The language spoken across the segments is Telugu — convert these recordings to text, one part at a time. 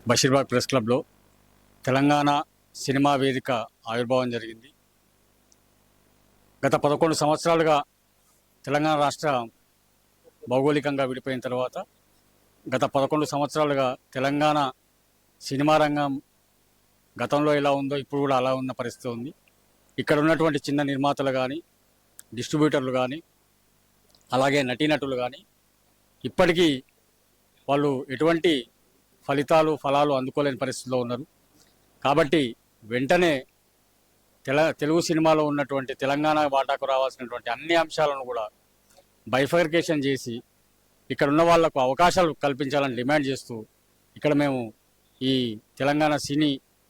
బషీర్బాగ్ ప్రెస్ క్లబ్లో తెలంగాణ సినిమా వేదిక ఆవిర్భావం జరిగింది. గత 11 సంవత్సరాలుగా తెలంగాణ రాష్ట్ర భౌగోళికంగా విడిపోయిన తర్వాత గత 11 సంవత్సరాలుగా తెలంగాణ సినిమా రంగం గతంలో ఎలా ఉందో ఇప్పుడు కూడా అలా ఉన్న పరిస్థితి ఉంది. ఇక్కడ ఉన్నటువంటి చిన్న నిర్మాతలు కానీ, డిస్ట్రిబ్యూటర్లు కానీ, అలాగే నటీనటులు కానీ ఇప్పటికీ వాళ్ళు ఎటువంటి ఫలాలు అందుకోలేని పరిస్థితిలో ఉన్నారు. కాబట్టి వెంటనే తెలుగు సినిమాలో ఉన్నటువంటి తెలంగాణ వాటాకు రావాల్సినటువంటి అన్ని అంశాలను కూడా బైఫర్కేషన్ చేసి ఇక్కడ ఉన్న వాళ్లకు అవకాశాలు కల్పించాలని డిమాండ్ చేస్తూ ఇక్కడ మేము ఈ తెలంగాణ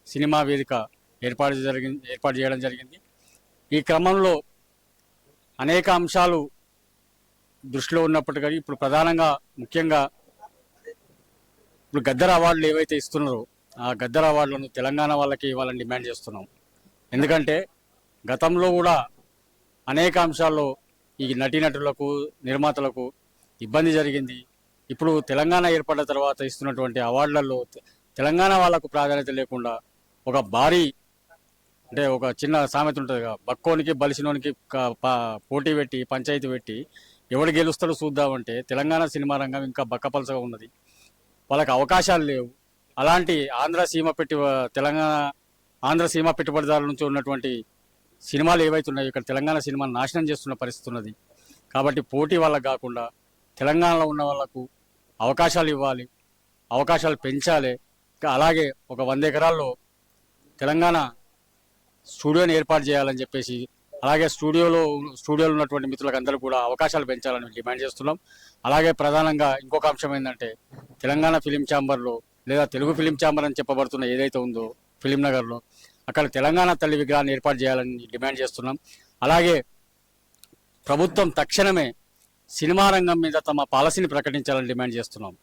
సినిమా వేదిక ఏర్పాటు చేయడం జరిగింది. ఈ క్రమంలో అనేక అంశాలు దృష్టిలో ఉన్నప్పటికీ ఇప్పుడు ప్రధానంగా ముఖ్యంగా ఇప్పుడు గద్దర్ అవార్డులు ఏవైతే ఇస్తున్నారో ఆ గద్దర్ అవార్డులను తెలంగాణ వాళ్ళకి ఇవ్వాలని డిమాండ్ చేస్తున్నాం. ఎందుకంటే గతంలో కూడా అనేక అంశాల్లో ఈ నటీనటులకు, నిర్మాతలకు ఇబ్బంది జరిగింది. ఇప్పుడు తెలంగాణ ఏర్పడిన తర్వాత ఇస్తున్నటువంటి అవార్డులలో తెలంగాణ వాళ్ళకు ప్రాధాన్యత లేకుండా ఒక భారీ అంటే ఒక చిన్న సామెత ఉంటుంది కదా, బక్కోనికి బలిసినోనికి పోటీ పెట్టి పంచాయతీ పెట్టి ఎవడు గెలుస్తాడో చూద్దామంటే తెలంగాణ సినిమా రంగం ఇంకా బక్కపలసగా ఉన్నది. వాళ్ళకి అవకాశాలు లేవు. అలాంటి ఆంధ్ర సీమ పెట్టుబడిదారుల నుంచి ఉన్నటువంటి సినిమాలు ఏవైతే ఉన్నాయో ఇక్కడ తెలంగాణ సినిమాను నాశనం చేస్తున్న పరిస్థితి ఉన్నది. కాబట్టి పోటీ వాళ్ళకు కాకుండా తెలంగాణలో ఉన్న వాళ్లకు అవకాశాలు ఇవ్వాలి, అవకాశాలు పెంచాలి. అలాగే ఒక 100 ఎకరాల్లో తెలంగాణ స్టూడియోని ఏర్పాటు చేయాలని చెప్పేసి, అలాగే స్టూడియోలో ఉన్నటువంటి మిత్రులకు అందరూ కూడా అవకాశాలు పెంచాలని డిమాండ్ చేస్తున్నాం. అలాగే ప్రధానంగా ఇంకొక అంశం ఏంటంటే తెలంగాణ ఫిలిం ఛాంబర్లో లేదా తెలుగు ఫిలిం ఛాంబర్ అని చెప్పబడుతున్న ఏదైతే ఉందో ఫిలిం నగర్లో అక్కడ తెలంగాణ తల్లి విగ్రహాన్ని ఏర్పాటు చేయాలని డిమాండ్ చేస్తున్నాం. అలాగే ప్రభుత్వం తక్షణమే సినిమా రంగం మీద తమ పాలసీని ప్రకటించాలని డిమాండ్ చేస్తున్నాం.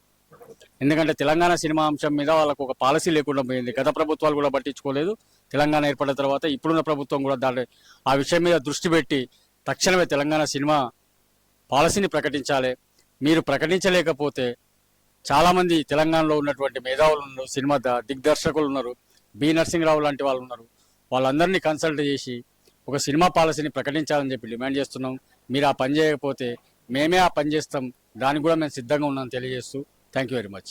ఎందుకంటే తెలంగాణ సినిమా అంశం మీద వాళ్ళకు ఒక పాలసీ లేకుండా పోయింది. గత ప్రభుత్వాలు కూడా పట్టించుకోలేదు. తెలంగాణ ఏర్పడిన తర్వాత ఇప్పుడున్న ప్రభుత్వం కూడా ఆ విషయం మీద దృష్టి పెట్టి తక్షణమే తెలంగాణ సినిమా పాలసీని ప్రకటించాలి. మీరు ప్రకటించలేకపోతే చాలామంది తెలంగాణలో ఉన్నటువంటి మేధావులు ఉన్నారు, సినిమా దిగ్దర్శకులు ఉన్నారు, బి నరసింహరావు లాంటి వాళ్ళు ఉన్నారు. వాళ్ళందరినీ కన్సల్ట్ చేసి ఒక సినిమా పాలసీని ప్రకటించాలని చెప్పి డిమాండ్ చేస్తున్నాం. మీరు ఆ పని చేయకపోతే మేమే ఆ పని చేస్తాం, దానికి కూడా మేము సిద్ధంగా ఉన్నాం తెలియజేస్తూ థ్యాంక్ యూ వెరీ మచ్.